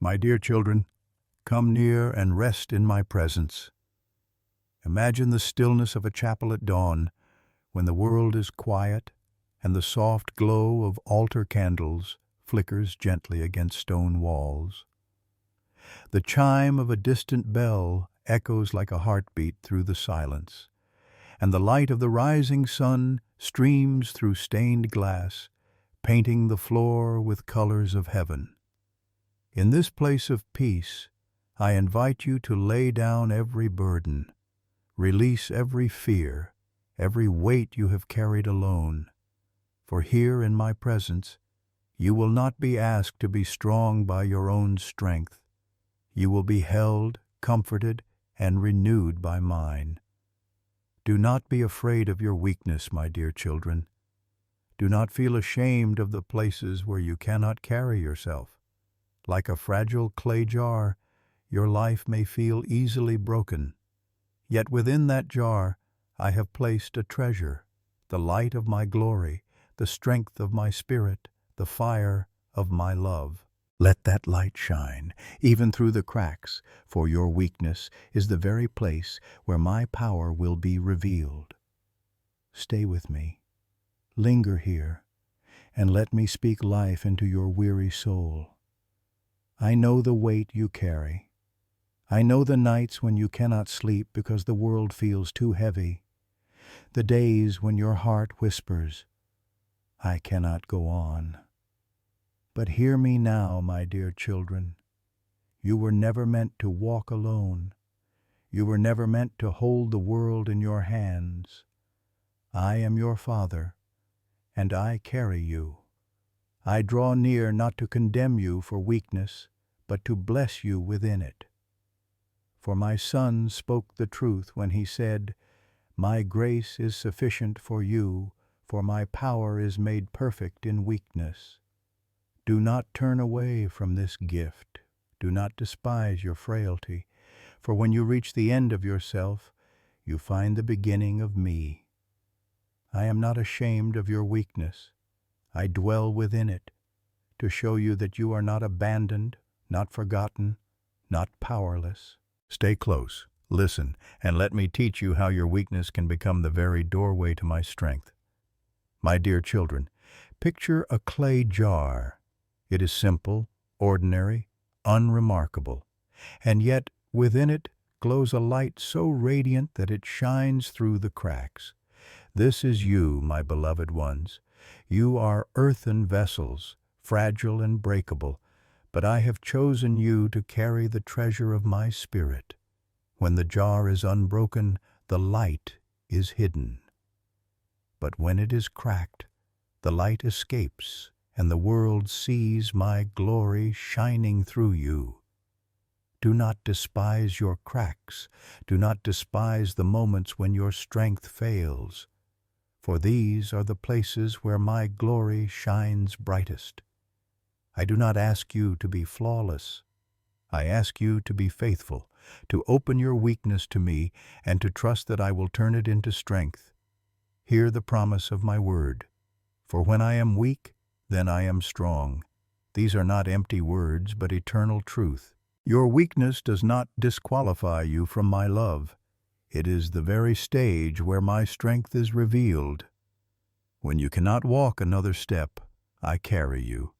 My dear children, come near and rest in my presence. Imagine the stillness of a chapel at dawn, when the world is quiet and the soft glow of altar candles flickers gently against stone walls. The chime of a distant bell echoes like a heartbeat through the silence, and the light of the rising sun streams through stained glass, painting the floor with colors of heaven. In this place of peace, I invite you to lay down every burden, release every fear, every weight you have carried alone. For here in my presence, you will not be asked to be strong by your own strength. You will be held, comforted, and renewed by mine. Do not be afraid of your weakness, my dear children. Do not feel ashamed of the places where you cannot carry yourself. Like a fragile clay jar, your life may feel easily broken. Yet within that jar, I have placed a treasure, the light of my glory, the strength of my spirit, the fire of my love. Let that light shine, even through the cracks, for your weakness is the very place where my power will be revealed. Stay with me, linger here, and let me speak life into your weary soul. I know the weight you carry. I know the nights when you cannot sleep because the world feels too heavy, the days when your heart whispers, I cannot go on. But hear me now, my dear children. You were never meant to walk alone. You were never meant to hold the world in your hands. I am your Father, and I carry you. I draw near not to condemn you for weakness, but to bless you within it. For my Son spoke the truth when he said, My grace is sufficient for you, for my power is made perfect in weakness. Do not turn away from this gift. Do not despise your frailty, for when you reach the end of yourself, you find the beginning of me. I am not ashamed of your weakness. I dwell within it, to show you that you are not abandoned, not forgotten, not powerless. Stay close, listen, and let me teach you how your weakness can become the very doorway to my strength. My dear children, picture a clay jar. It is simple, ordinary, unremarkable, and yet within it glows a light so radiant that it shines through the cracks. This is you, my beloved ones. You are earthen vessels, fragile and breakable, but I have chosen you to carry the treasure of my spirit. When the jar is unbroken, the light is hidden. But when it is cracked, the light escapes, and the world sees my glory shining through you. Do not despise your cracks. Do not despise the moments when your strength fails, for these are the places where my glory shines brightest. I do not ask you to be flawless. I ask you to be faithful, to open your weakness to me, and to trust that I will turn it into strength. Hear the promise of my word. For when I am weak, then I am strong. These are not empty words, but eternal truth. Your weakness does not disqualify you from my love. It is the very stage where my strength is revealed. When you cannot walk another step, I carry you.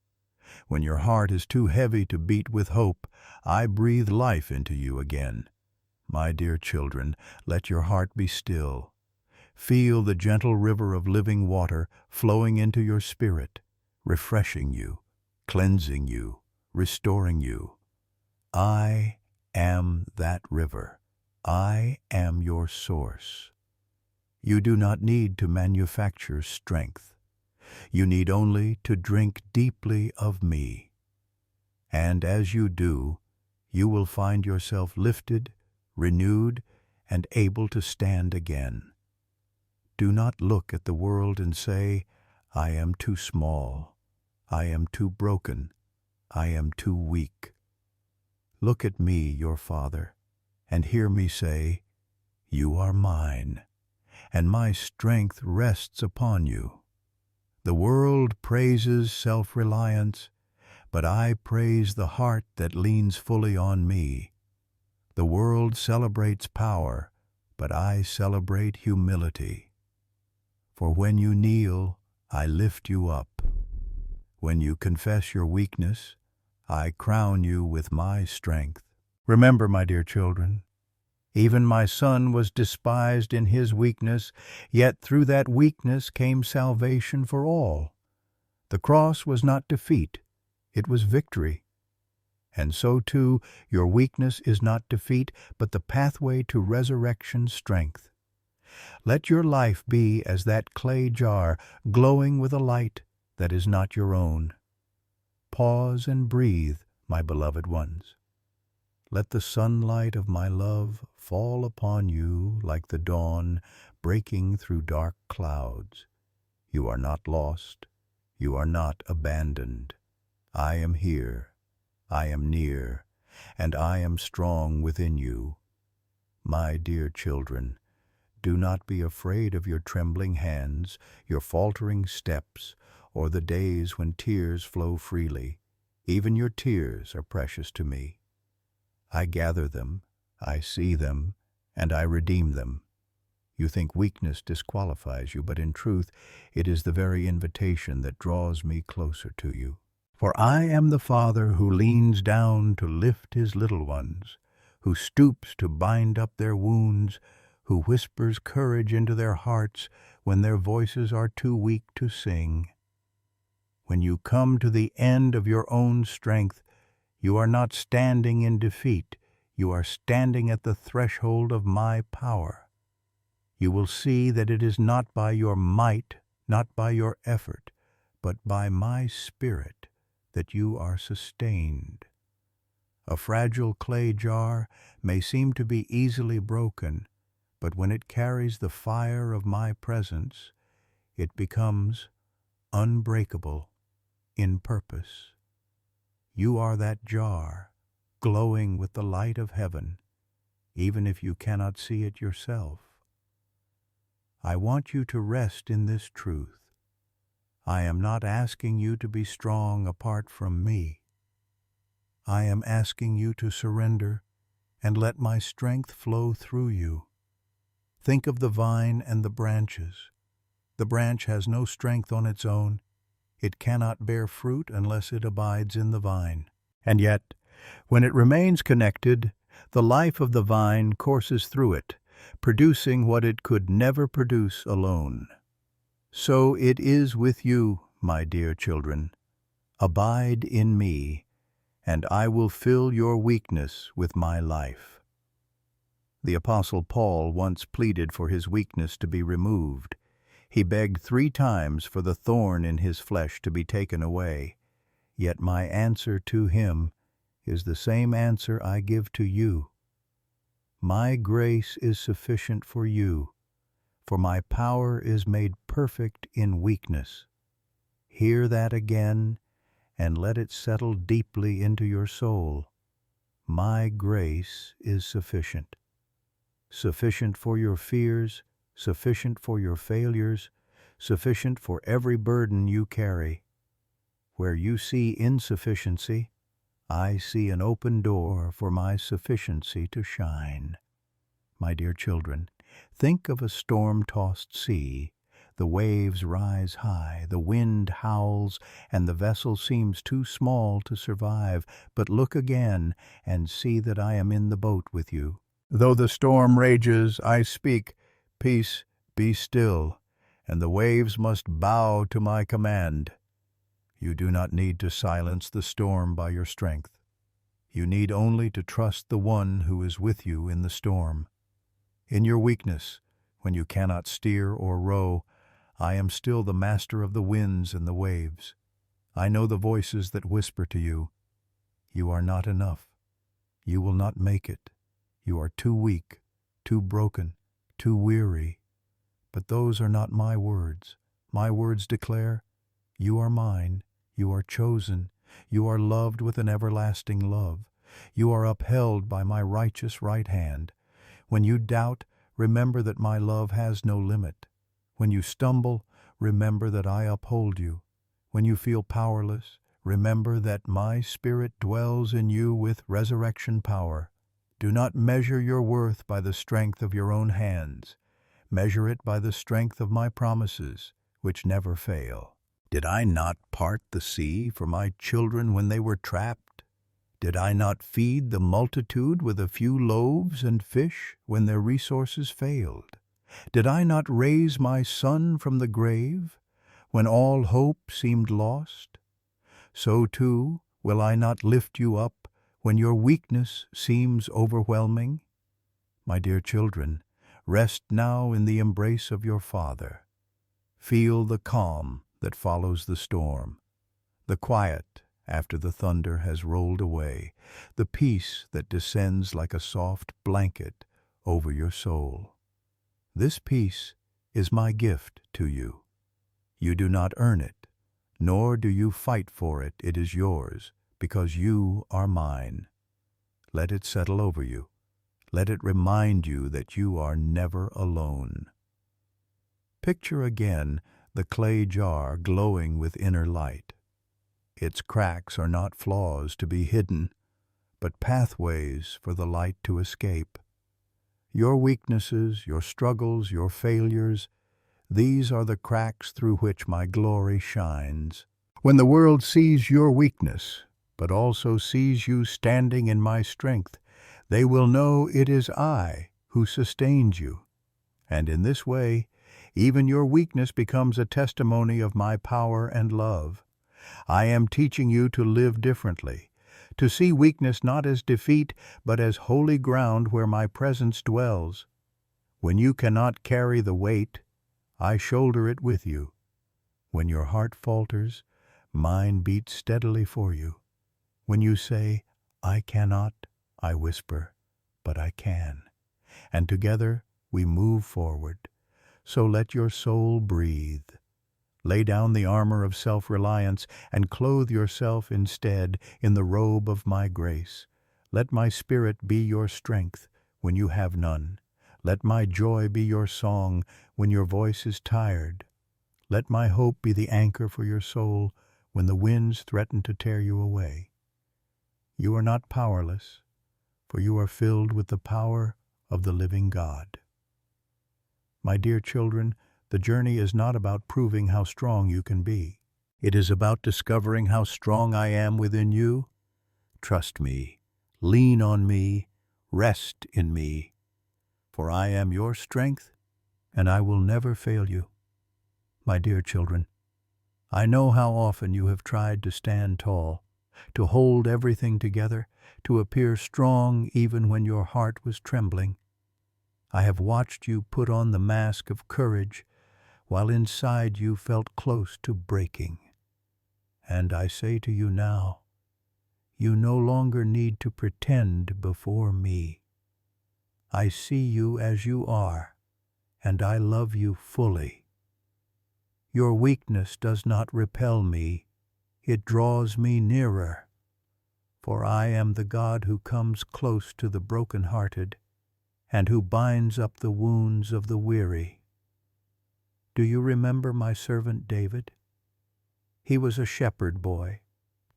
When your heart is too heavy to beat with hope, I breathe life into you again. My dear children, let your heart be still. Feel the gentle river of living water flowing into your spirit, refreshing you, cleansing you, restoring you. I am that river. I am your source. You do not need to manufacture strength. You need only to drink deeply of me. And as you do, you will find yourself lifted, renewed, and able to stand again. Do not look at the world and say, I am too small, I am too broken, I am too weak. Look at me, your Father, and hear me say, You are mine, and my strength rests upon you. The world praises self-reliance, but I praise the heart that leans fully on me. The world celebrates power, but I celebrate humility. For when you kneel, I lift you up. When you confess your weakness, I crown you with my strength. Remember, my dear children, even my Son was despised in his weakness, yet through that weakness came salvation for all. The cross was not defeat, it was victory. And so, too, your weakness is not defeat, but the pathway to resurrection strength. Let your life be as that clay jar, glowing with a light that is not your own. Pause and breathe, my beloved ones. Let the sunlight of my love fall upon you like the dawn breaking through dark clouds. You are not lost. You are not abandoned. I am here. I am near, and I am strong within you. My dear children, do not be afraid of your trembling hands, your faltering steps, or the days when tears flow freely. Even your tears are precious to me. I gather them, I see them, and I redeem them. You think weakness disqualifies you, but in truth, it is the very invitation that draws me closer to you. For I am the Father who leans down to lift his little ones, who stoops to bind up their wounds, who whispers courage into their hearts when their voices are too weak to sing. When you come to the end of your own strength, you are not standing in defeat, you are standing at the threshold of my power. You will see that it is not by your might, not by your effort, but by my Spirit that you are sustained. A fragile clay jar may seem to be easily broken, but when it carries the fire of my presence, it becomes unbreakable in purpose. You are that jar, glowing with the light of heaven, even if you cannot see it yourself. I want you to rest in this truth. I am not asking you to be strong apart from me. I am asking you to surrender and let my strength flow through you. Think of the vine and the branches. The branch has no strength on its own. It cannot bear fruit unless it abides in the vine. And yet, when it remains connected, the life of the vine courses through it, producing what it could never produce alone. So it is with you, my dear children. Abide in me, and I will fill your weakness with my life. The Apostle Paul once pleaded for his weakness to be removed. He begged 3 times for the thorn in his flesh to be taken away. Yet my answer to him is the same answer I give to you. My grace is sufficient for you, for my power is made perfect in weakness. Hear that again, and let it settle deeply into your soul. My grace is sufficient. Sufficient for your fears, sufficient for your failures, sufficient for every burden you carry. Where you see insufficiency, I see an open door for my sufficiency to shine. My dear children, think of a storm-tossed sea. The waves rise high, the wind howls, and the vessel seems too small to survive. But look again and see that I am in the boat with you. Though the storm rages, I speak, "Peace, be still," and the waves must bow to my command. You do not need to silence the storm by your strength. You need only to trust the one who is with you in the storm. In your weakness, when you cannot steer or row, I am still the master of the winds and the waves. I know the voices that whisper to you, "You are not enough. You will not make it. You are too weak, too broken, too weary." But those are not my words. My words declare, "You are mine. You are chosen. You are loved with an everlasting love. You are upheld by my righteous right hand. When you doubt, remember that my love has no limit. When you stumble, remember that I uphold you. When you feel powerless, remember that my Spirit dwells in you with resurrection power. Do not measure your worth by the strength of your own hands. Measure it by the strength of my promises, which never fail. Did I not part the sea for my children when they were trapped? Did I not feed the multitude with a few loaves and fish when their resources failed? Did I not raise my son from the grave when all hope seemed lost? So too will I not lift you up when your weakness seems overwhelming? My dear children, rest now in the embrace of your Father. Feel the calm that follows the storm, the quiet after the thunder has rolled away, the peace that descends like a soft blanket over your soul. This peace is my gift to you. You do not earn it, nor do you fight for it. It is yours, because you are mine. Let it settle over you. Let it remind you that you are never alone. Picture again the clay jar glowing with inner light. Its cracks are not flaws to be hidden, but pathways for the light to escape. Your weaknesses, your struggles, your failures, these are the cracks through which my glory shines. When the world sees your weakness, but also sees you standing in my strength, they will know it is I who sustains you. And in this way, even your weakness becomes a testimony of my power and love. I am teaching you to live differently, to see weakness not as defeat, but as holy ground where my presence dwells. When you cannot carry the weight, I shoulder it with you. When your heart falters, mine beats steadily for you. When you say, I cannot, I whisper, but I can. And together we move forward. So let your soul breathe. Lay down the armor of self-reliance and clothe yourself instead in the robe of my grace. Let my spirit be your strength when you have none. Let my joy be your song when your voice is tired. Let my hope be the anchor for your soul when the winds threaten to tear you away. You are not powerless, for you are filled with the power of the living God. My dear children, the journey is not about proving how strong you can be. It is about discovering how strong I am within you. Trust me, lean on me, rest in me, for I am your strength, and I will never fail you. My dear children, I know how often you have tried to stand tall, to hold everything together, to appear strong even when your heart was trembling. I have watched you put on the mask of courage, while inside you felt close to breaking. And I say to you now, you no longer need to pretend before me. I see you as you are, and I love you fully. Your weakness does not repel me, it draws me nearer, for I am the God who comes close to the broken-hearted and who binds up the wounds of the weary. Do you remember my servant David? He was a shepherd boy,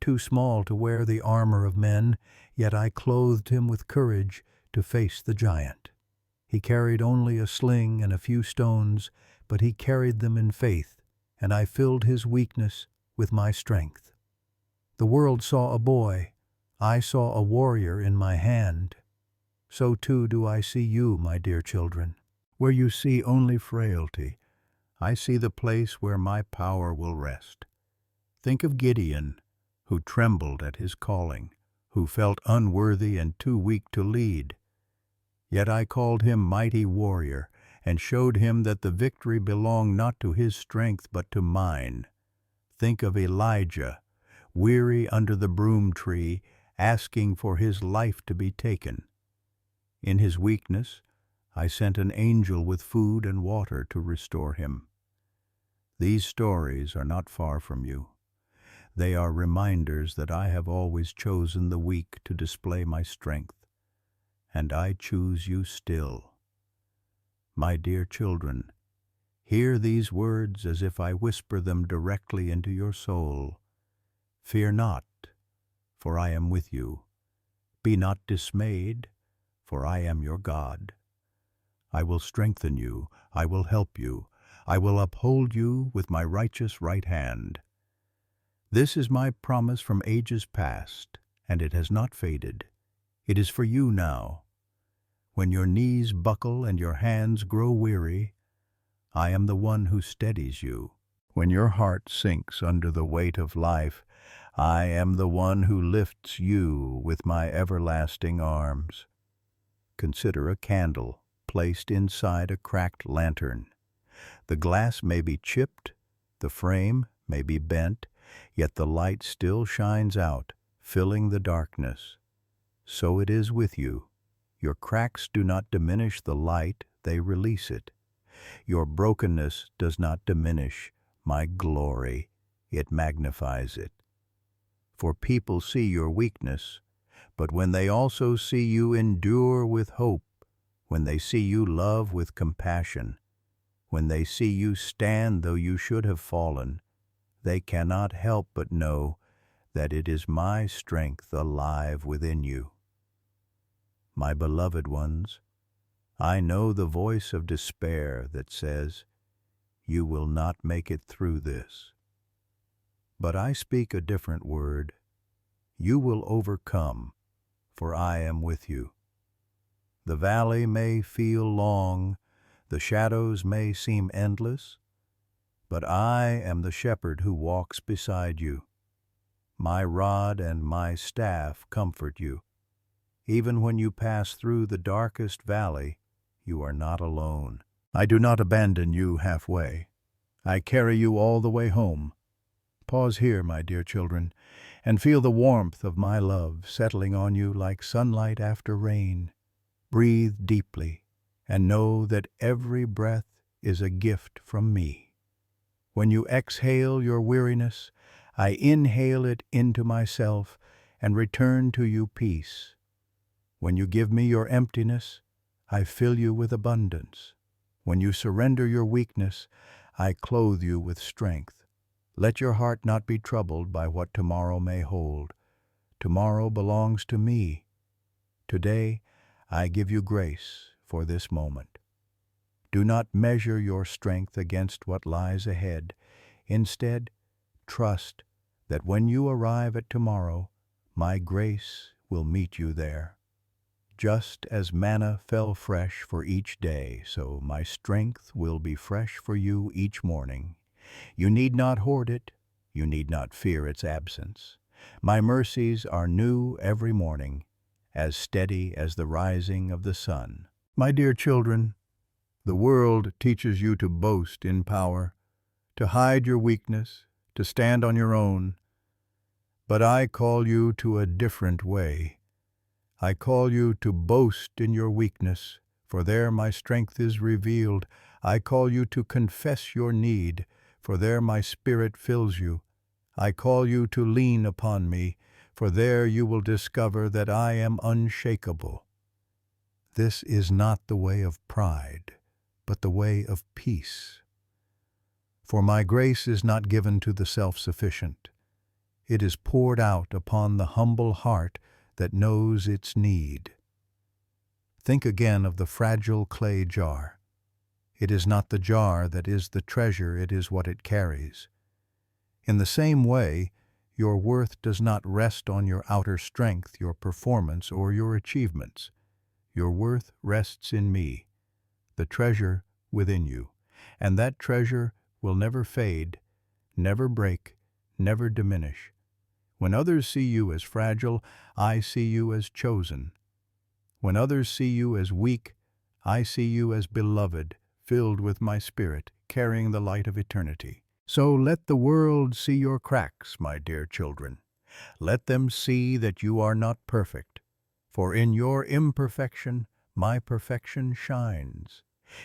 too small to wear the armor of men, yet I clothed him with courage to face the giant. He carried only a sling and a few stones, but he carried them in faith, and I filled his weakness with my strength. The world saw a boy, I saw a warrior in my hand. So too do I see you, my dear children. Where you see only frailty, I see the place where my power will rest. Think of Gideon, who trembled at his calling, who felt unworthy and too weak to lead. Yet I called him mighty warrior, and showed him that the victory belonged not to his strength but to mine. Think of Elijah, weary under the broom tree, asking for his life to be taken. In his weakness, I sent an angel with food and water to restore him. These stories are not far from you. They are reminders that I have always chosen the weak to display my strength, and I choose you still. My dear children, hear these words as if I whisper them directly into your soul. Fear not, for I am with you. Be not dismayed, for I am your God. I will strengthen you, I will help you, I will uphold you with my righteous right hand. This is my promise from ages past, and it has not faded. It is for you now. When your knees buckle and your hands grow weary, I am the one who steadies you. When your heart sinks under the weight of life, I am the one who lifts you with my everlasting arms. Consider a candle placed inside a cracked lantern. The glass may be chipped, the frame may be bent, yet the light still shines out, filling the darkness. So it is with you. Your cracks do not diminish the light, they release it. Your brokenness does not diminish my glory, it magnifies it. For people see your weakness, but when they also see you endure with hope, when they see you love with compassion, when they see you stand though you should have fallen, they cannot help but know that it is my strength alive within you. My beloved ones, I know the voice of despair that says, "You will not make it through this." But I speak a different word. You will overcome, for I am with you. The valley may feel long, the shadows may seem endless, but I am the shepherd who walks beside you. My rod and my staff comfort you. Even when you pass through the darkest valley, you are not alone. I do not abandon you halfway. I carry you all the way home. Pause here, my dear children, and feel the warmth of my love settling on you like sunlight after rain. Breathe deeply and know that every breath is a gift from me. When you exhale your weariness, I inhale it into myself and return to you peace. When you give me your emptiness, I fill you with abundance. When you surrender your weakness, I clothe you with strength. Let your heart not be troubled by what tomorrow may hold. Tomorrow belongs to me. Today, I give you grace for this moment. Do not measure your strength against what lies ahead. Instead, trust that when you arrive at tomorrow, my grace will meet you there. Just as manna fell fresh for each day, so my strength will be fresh for you each morning. You need not hoard it, you need not fear its absence. My mercies are new every morning, as steady as the rising of the sun. My dear children, the world teaches you to boast in power, to hide your weakness, to stand on your own. But I call you to a different way. I call you to boast in your weakness, for there my strength is revealed. I call you to confess your need, for there my spirit fills you. I call you to lean upon me, for there you will discover that I am unshakable. This is not the way of pride, but the way of peace. For my grace is not given to the self-sufficient. It is poured out upon the humble heart that knows its need. Think again of the fragile clay jar. It is not the jar that is the treasure, it is what it carries. In the same way, your worth does not rest on your outer strength, your performance, or your achievements. Your worth rests in me, the treasure within you, and that treasure will never fade, never break, never diminish. When others see you as fragile, I see you as chosen. When others see you as weak, I see you as beloved, filled with my spirit, carrying the light of eternity. So let the world see your cracks, my dear children. Let them see that you are not perfect, for in your imperfection my perfection shines.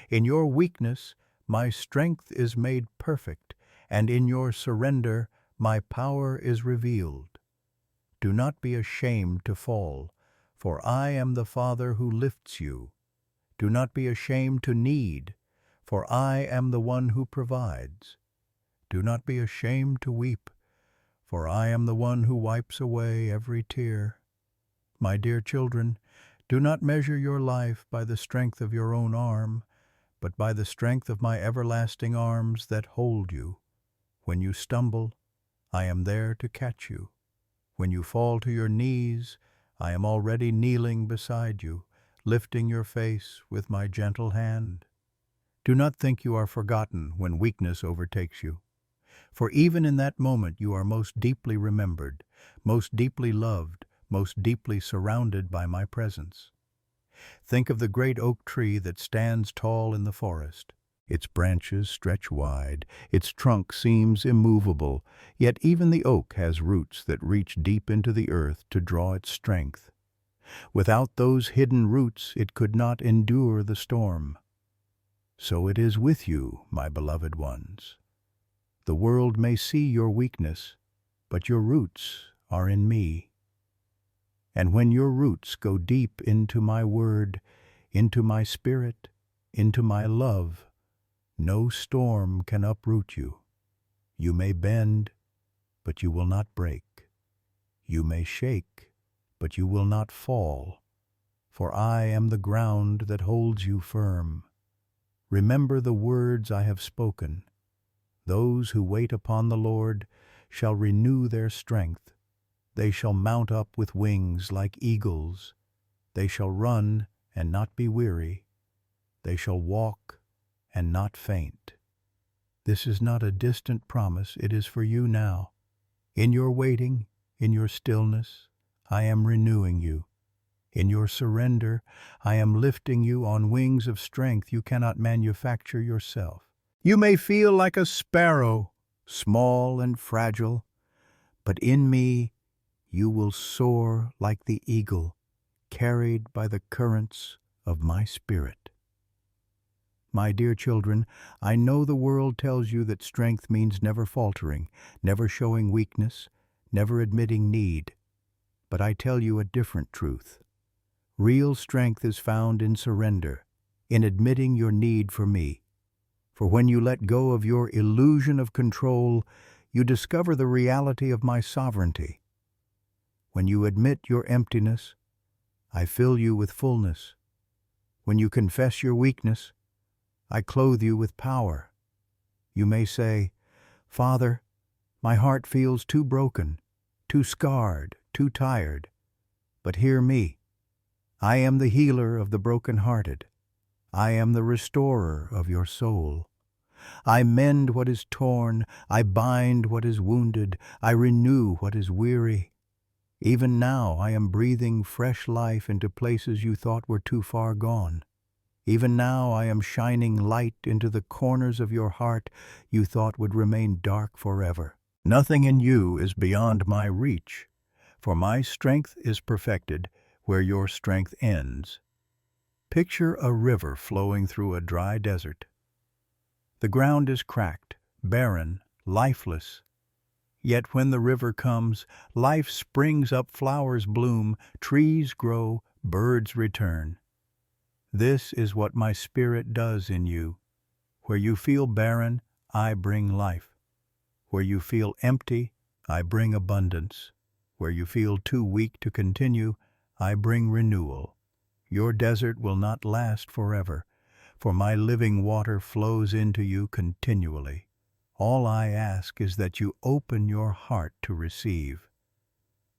In your weakness my strength is made perfect, and in your surrender my power is revealed. Do not be ashamed to fall, for I am the Father who lifts you. Do not be ashamed to need, for I am the one who provides. Do not be ashamed to weep, for I am the one who wipes away every tear. My dear children, do not measure your life by the strength of your own arm, but by the strength of my everlasting arms that hold you. When you stumble, I am there to catch you. When you fall to your knees, I am already kneeling beside you, lifting your face with my gentle hand. Do not think you are forgotten when weakness overtakes you, for even in that moment you are most deeply remembered, most deeply loved, most deeply surrounded by my presence. Think of the great oak tree that stands tall in the forest. Its branches stretch wide, its trunk seems immovable, yet even the oak has roots that reach deep into the earth to draw its strength. Without those hidden roots it could not endure the storm. So it is with you, my beloved ones. The world may see your weakness, but your roots are in me. And when your roots go deep into my word, into my spirit, into my love, no storm can uproot you. You may bend, but you will not break. You may shake, but you will not fall, for I am the ground that holds you firm. Remember the words I have spoken. Those who wait upon the Lord shall renew their strength. They shall mount up with wings like eagles. They shall run and not be weary. They shall walk and not faint. This is not a distant promise, it is for you now. In your waiting, in your stillness, I am renewing you. In your surrender, I am lifting you on wings of strength you cannot manufacture yourself. You may feel like a sparrow, small and fragile, but in me you will soar like the eagle, carried by the currents of my spirit. My dear children, I know the world tells you that strength means never faltering, never showing weakness, never admitting need. But I tell you a different truth. Real strength is found in surrender, in admitting your need for me. For when you let go of your illusion of control, you discover the reality of my sovereignty. When you admit your emptiness, I fill you with fullness. When you confess your weakness, I clothe you with power. You may say, Father, my heart feels too broken, too scarred, too tired. But hear me. I am the healer of the broken-hearted. I am the restorer of your soul. I mend what is torn. I bind what is wounded. I renew what is weary. Even now I am breathing fresh life into places you thought were too far gone. Even now I am shining light into the corners of your heart you thought would remain dark forever. Nothing in you is beyond my reach, for my strength is perfected where your strength ends. Picture a river flowing through a dry desert. The ground is cracked, barren, lifeless. Yet when the river comes, life springs up, flowers bloom, trees grow, birds return. This is what my Spirit does in you. Where you feel barren, I bring life. Where you feel empty, I bring abundance. Where you feel too weak to continue, I bring renewal. Your desert will not last forever, for my living water flows into you continually. All I ask is that you open your heart to receive.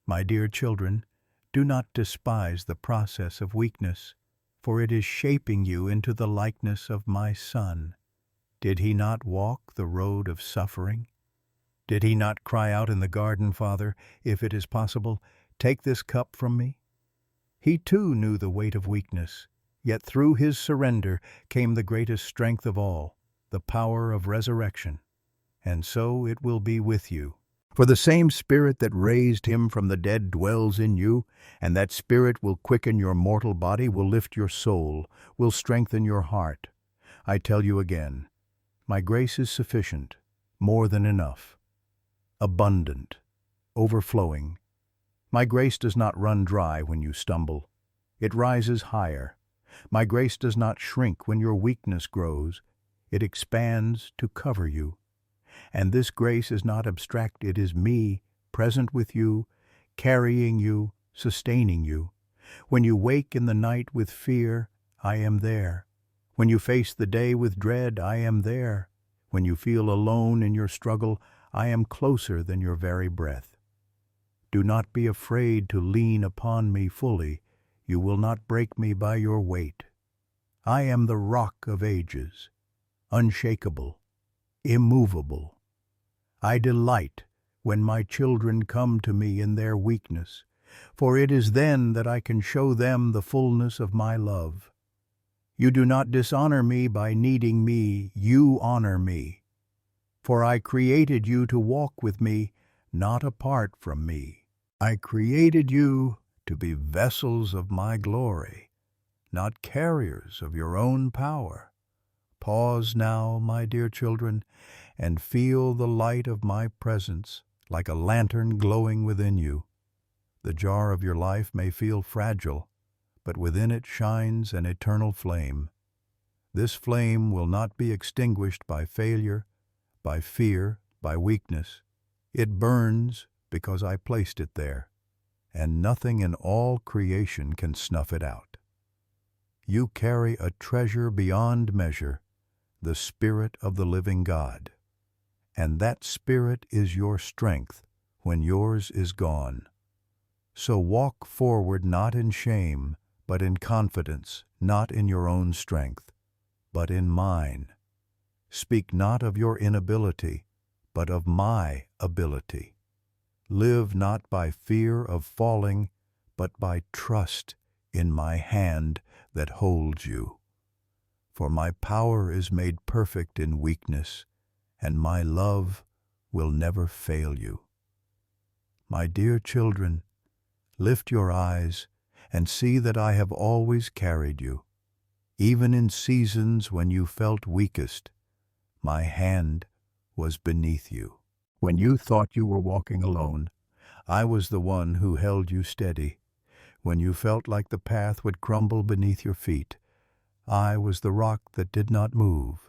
My dear children, do not despise the process of weakness, for it is shaping you into the likeness of my Son. Did he not walk the road of suffering? Did he not cry out in the garden, Father, if it is possible, take this cup from me? He too knew the weight of weakness, yet through his surrender came the greatest strength of all, the power of resurrection. And so it will be with you. For the same Spirit that raised him from the dead dwells in you, and that Spirit will quicken your mortal body, will lift your soul, will strengthen your heart. I tell you again, my grace is sufficient, more than enough, abundant, overflowing. My grace does not run dry when you stumble. It rises higher. My grace does not shrink when your weakness grows. It expands to cover you. And this grace is not abstract, it is me present with you, carrying you, sustaining you. When you wake in the night with fear, I am there. When you face the day with dread, I am there. When you feel alone in your struggle, I am closer than your very breath. Do not be afraid to lean upon me fully. You will not break me by your weight. I am the rock of ages, unshakable, immovable. I delight when my children come to me in their weakness, for it is then that I can show them the fullness of my love. You do not dishonor me by needing me, you honor me. For I created you to walk with me, not apart from me. I created you to be vessels of my glory, not carriers of your own power. Pause now, my dear children, and feel the light of my presence like a lantern glowing within you. The jar of your life may feel fragile, but within it shines an eternal flame. This flame will not be extinguished by failure, by fear, by weakness. It burns because I placed it there, and nothing in all creation can snuff it out. You carry a treasure beyond measure, the Spirit of the living God. And that Spirit is your strength when yours is gone. So walk forward not in shame, but in confidence, not in your own strength, but in mine. Speak not of your inability, but of my ability. Live not by fear of falling, but by trust in my hand that holds you. For my power is made perfect in weakness, and my love will never fail you. My dear children, lift your eyes and see that I have always carried you. Even in seasons when you felt weakest, my hand was beneath you. When you thought you were walking alone, I was the one who held you steady. When you felt like the path would crumble beneath your feet, I was the rock that did not move.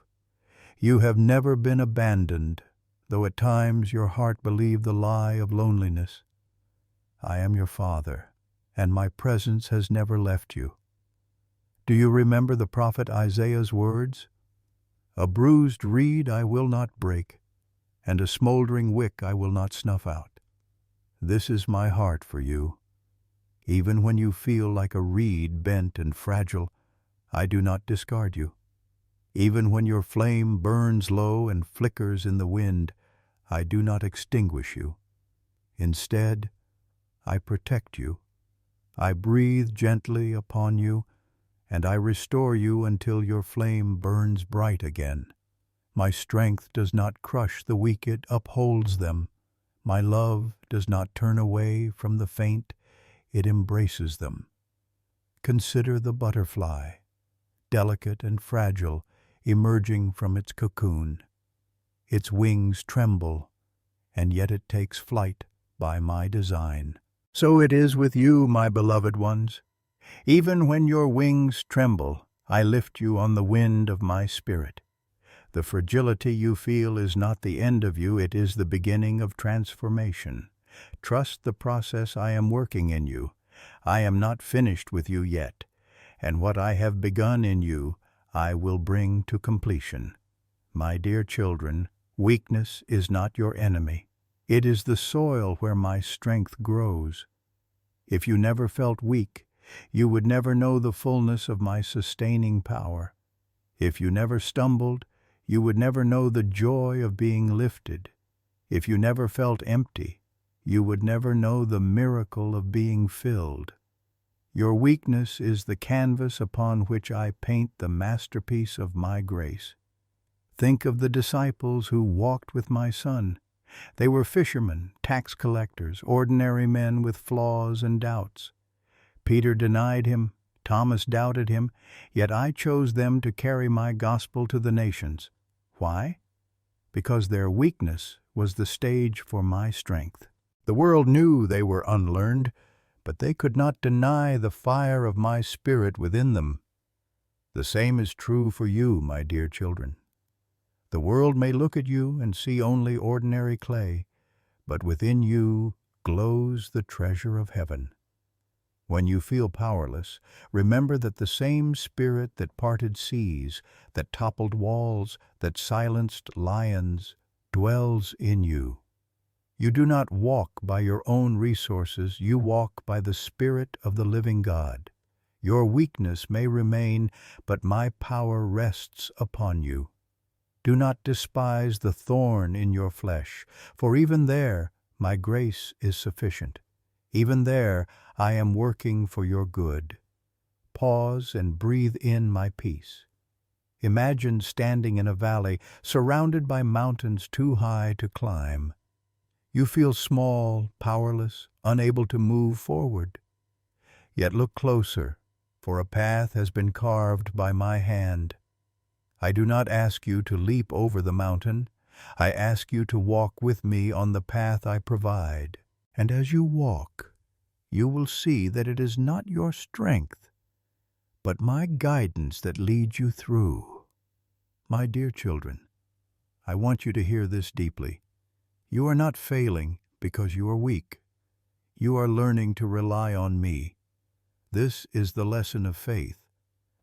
You have never been abandoned, though at times your heart believed the lie of loneliness. I am your Father, and my presence has never left you. Do you remember the prophet Isaiah's words? A bruised reed I will not break, and a smoldering wick I will not snuff out. This is my heart for you. Even when you feel like a reed bent and fragile, I do not discard you. Even when your flame burns low and flickers in the wind, I do not extinguish you. Instead, I protect you. I breathe gently upon you, and I restore you until your flame burns bright again. My strength does not crush the weak, it upholds them. My love does not turn away from the faint, it embraces them. Consider the butterfly, delicate and fragile, emerging from its cocoon. Its wings tremble, and yet it takes flight by my design. So it is with you, my beloved ones. Even when your wings tremble, I lift you on the wind of my Spirit. The fragility you feel is not the end of you, it is the beginning of transformation. Trust the process I am working in you. I am not finished with you yet, and what I have begun in you, I will bring to completion. My dear children, weakness is not your enemy. It is the soil where my strength grows. If you never felt weak, you would never know the fullness of my sustaining power. If you never stumbled, you would never know the joy of being lifted. If you never felt empty, you would never know the miracle of being filled. Your weakness is the canvas upon which I paint the masterpiece of my grace. Think of the disciples who walked with my Son. They were fishermen, tax collectors, ordinary men with flaws and doubts. Peter denied him, Thomas doubted him, yet I chose them to carry my gospel to the nations. Why? Because their weakness was the stage for my strength. The world knew they were unlearned, but they could not deny the fire of my Spirit within them. The same is true for you, my dear children. The world may look at you and see only ordinary clay, but within you glows the treasure of heaven. When you feel powerless, remember that the same Spirit that parted seas, that toppled walls, that silenced lions, dwells in you. You do not walk by your own resources, you walk by the Spirit of the living God. Your weakness may remain, but my power rests upon you. Do not despise the thorn in your flesh, for even there my grace is sufficient. Even there I am working for your good. Pause and breathe in my peace. Imagine standing in a valley surrounded by mountains too high to climb. You feel small, powerless, unable to move forward. Yet look closer, for a path has been carved by my hand. I do not ask you to leap over the mountain. I ask you to walk with me on the path I provide. And as you walk, you will see that it is not your strength, but my guidance that leads you through. My dear children, I want you to hear this deeply. You are not failing because you are weak. You are learning to rely on me. This is the lesson of faith,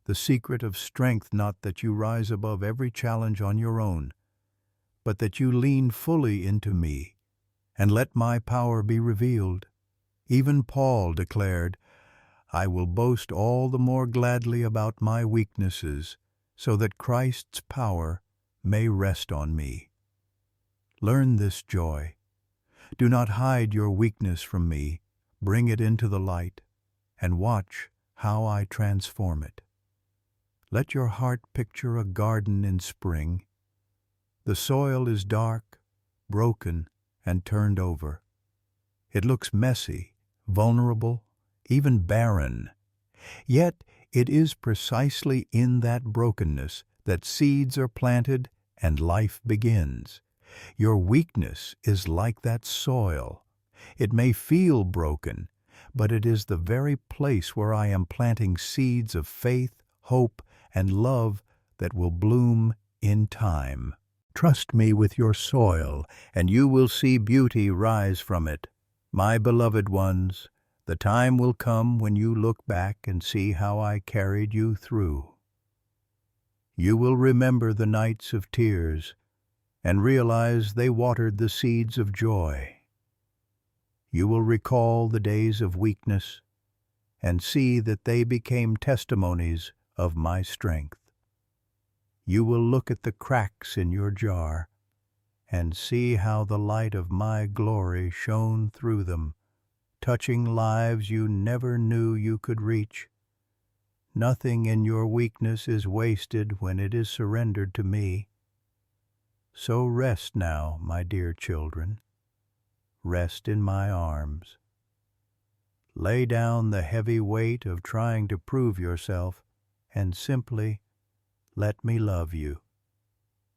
the secret of strength, not that you rise above every challenge on your own, but that you lean fully into me and let my power be revealed. Even Paul declared, I will boast all the more gladly about my weaknesses, so that Christ's power may rest on me. Learn this joy. Do not hide your weakness from me. Bring it into the light, and watch how I transform it. Let your heart picture a garden in spring. The soil is dark, broken, and turned over. It looks messy, vulnerable, even barren. Yet it is precisely in that brokenness that seeds are planted and life begins. Your weakness is like that soil. It may feel broken, but it is the very place where I am planting seeds of faith, hope, and love that will bloom in time. Trust me with your soil, and you will see beauty rise from it. My beloved ones, the time will come when you look back and see how I carried you through. You will remember the nights of tears and realize they watered the seeds of joy. You will recall the days of weakness and see that they became testimonies of my strength. You will look at the cracks in your jar and see how the light of my glory shone through them, touching lives you never knew you could reach. Nothing in your weakness is wasted when it is surrendered to me. So rest now, my dear children. Rest in my arms. Lay down the heavy weight of trying to prove yourself and simply let me love you.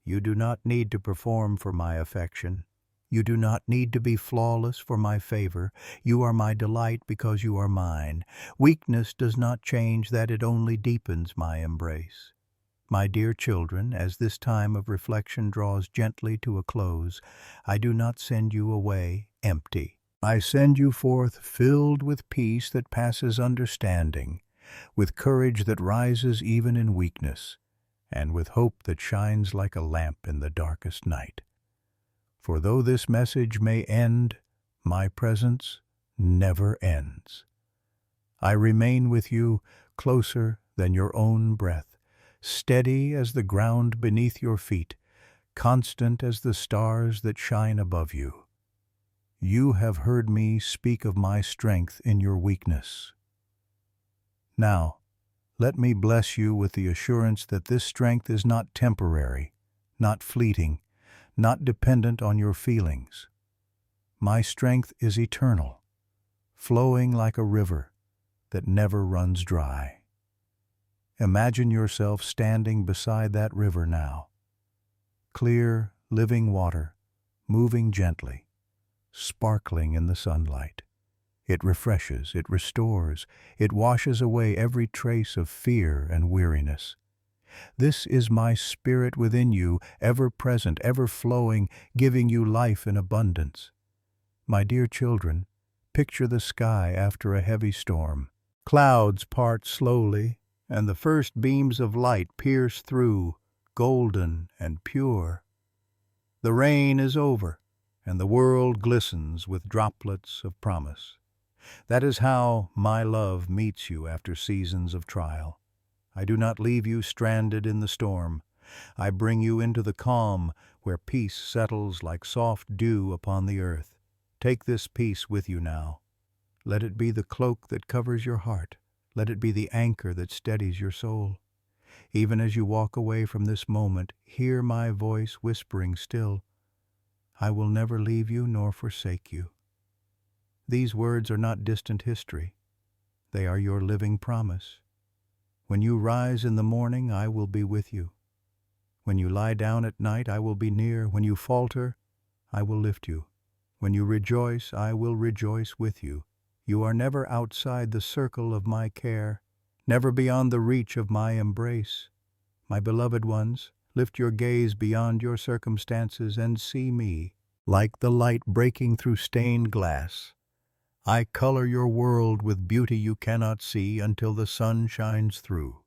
You do not need to perform for my affection. You do not need to be flawless for my favor. You are my delight because you are mine. Weakness does not change that, it only deepens my embrace. My dear children, as this time of reflection draws gently to a close, I do not send you away empty. I send you forth filled with peace that passes understanding, with courage that rises even in weakness, and with hope that shines like a lamp in the darkest night. For though this message may end, my presence never ends. I remain with you closer than your own breath, steady as the ground beneath your feet, constant as the stars that shine above you. You have heard me speak of my strength in your weakness. Now, let me bless you with the assurance that this strength is not temporary, not fleeting, not dependent on your feelings. My strength is eternal, flowing like a river that never runs dry. Imagine yourself standing beside that river now. Clear, living water, moving gently, sparkling in the sunlight. It refreshes, it restores, it washes away every trace of fear and weariness. This is my Spirit within you, ever present, ever flowing, giving you life in abundance. My dear children, Picture the sky after a heavy storm. Clouds part slowly, and the first beams of light pierce through, golden and pure. The rain is over, and the world glistens with droplets of promise. That is how my love meets you after seasons of trial. I do not leave you stranded in the storm. I bring you into the calm where peace settles like soft dew upon the earth. Take this peace with you now. Let it be the cloak that covers your heart. Let it be the anchor that steadies your soul. Even as you walk away from this moment, hear my voice whispering still, I will never leave you nor forsake you. These words are not distant history. They are your living promise. When you rise in the morning, I will be with you. When you lie down at night, I will be near. When you falter, I will lift you. When you rejoice, I will rejoice with you. You are never outside the circle of my care, never beyond the reach of my embrace. My beloved ones, lift your gaze beyond your circumstances and see me, like the light breaking through stained glass. I color your world with beauty you cannot see until the sun shines through.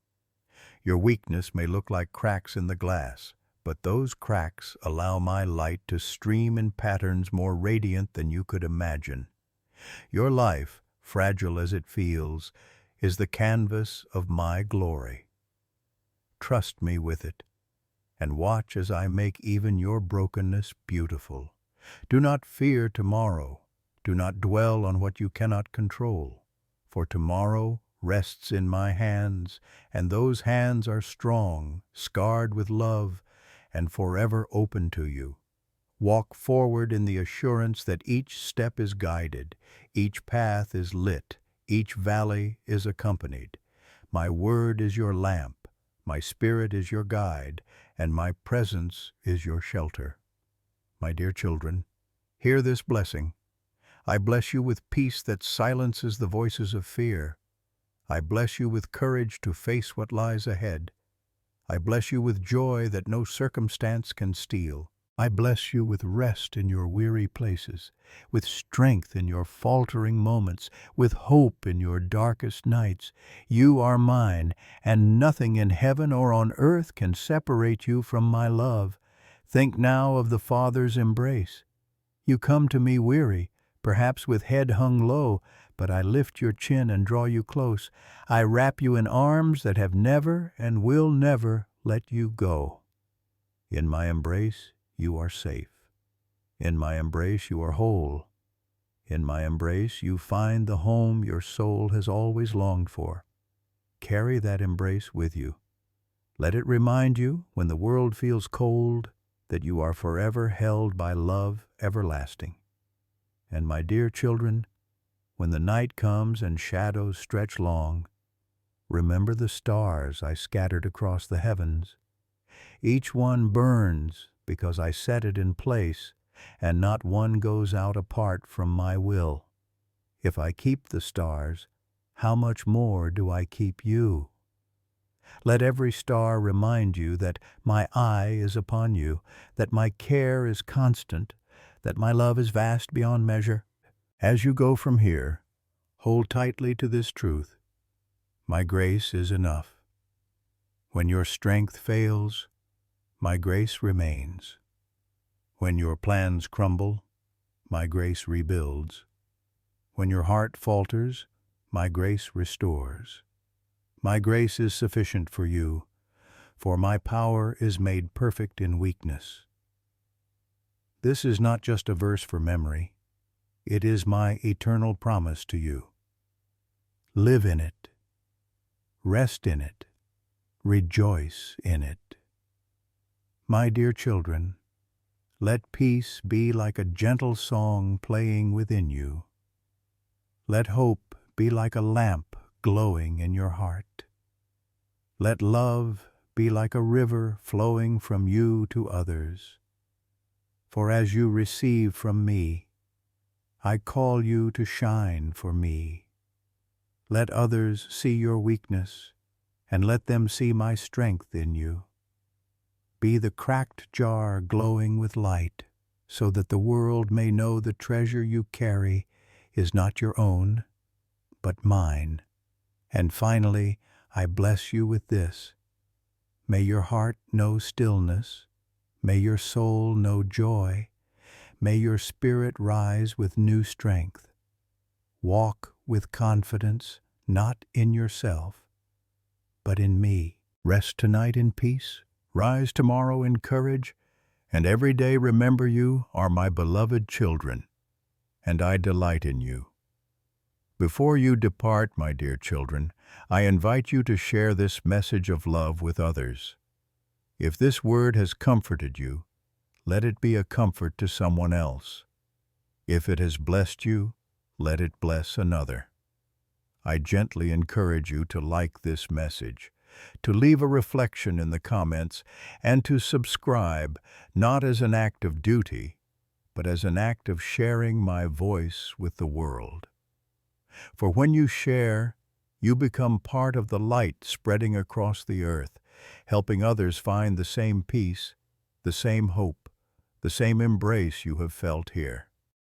Your weakness may look like cracks in the glass, but those cracks allow my light to stream in patterns more radiant than you could imagine. Your life, fragile as it feels, is the canvas of my glory. Trust me with it, and watch as I make even your brokenness beautiful. Do not fear tomorrow. Do not dwell on what you cannot control, for tomorrow rests in my hands, and those hands are strong, scarred with love, and forever open to you. Walk forward in the assurance that each step is guided, each path is lit, each valley is accompanied. My word is your lamp, my spirit is your guide, and my presence is your shelter. My dear children, hear this blessing. I bless you with peace that silences the voices of fear. I bless you with courage to face what lies ahead. I bless you with joy that no circumstance can steal. I bless you with rest in your weary places, with strength in your faltering moments, with hope in your darkest nights. You are mine, and nothing in heaven or on earth can separate you from my love. Think now of the Father's embrace. You come to me weary, perhaps with head hung low, but I lift your chin and draw you close. I wrap you in arms that have never and will never let you go. In my embrace, you are safe. In my embrace, you are whole. In my embrace, you find the home your soul has always longed for. Carry that embrace with you. Let it remind you, when the world feels cold, that you are forever held by love everlasting. And my dear children, when the night comes and shadows stretch long, remember the stars I scattered across the heavens. Each one burns because I set it in place, and not one goes out apart from my will. If I keep the stars, how much more do I keep you? Let every star remind you that my eye is upon you, that my care is constant, that my love is vast beyond measure. As you go from here, hold tightly to this truth. My grace is enough. When your strength fails, my grace remains. When your plans crumble, my grace rebuilds. When your heart falters, my grace restores. My grace is sufficient for you, for my power is made perfect in weakness. This is not just a verse for memory. It is my eternal promise to you. Live in it. Rest in it. Rejoice in it. My dear children, let peace be like a gentle song playing within you. Let hope be like a lamp glowing in your heart. Let love be like a river flowing from you to others. For as you receive from me, I call you to shine for me. Let others see your weakness, and let them see my strength in you. Be the cracked jar glowing with light, so that the world may know the treasure you carry is not your own, but mine. And finally, I bless you with this. May your heart know stillness. May your soul know joy. May your spirit rise with new strength. Walk with confidence, not in yourself, but in me. Rest tonight in peace, rise tomorrow in courage, and every day remember you are my beloved children, and I delight in you. Before you depart, my dear children, I invite you to share this message of love with others. If this word has comforted you, let it be a comfort to someone else. If it has blessed you, let it bless another. I gently encourage you to like this message, to leave a reflection in the comments, and to subscribe, not as an act of duty, but as an act of sharing my voice with the world. For when you share, you become part of the light spreading across the earth, helping others find the same peace, the same hope, the same embrace you have felt here.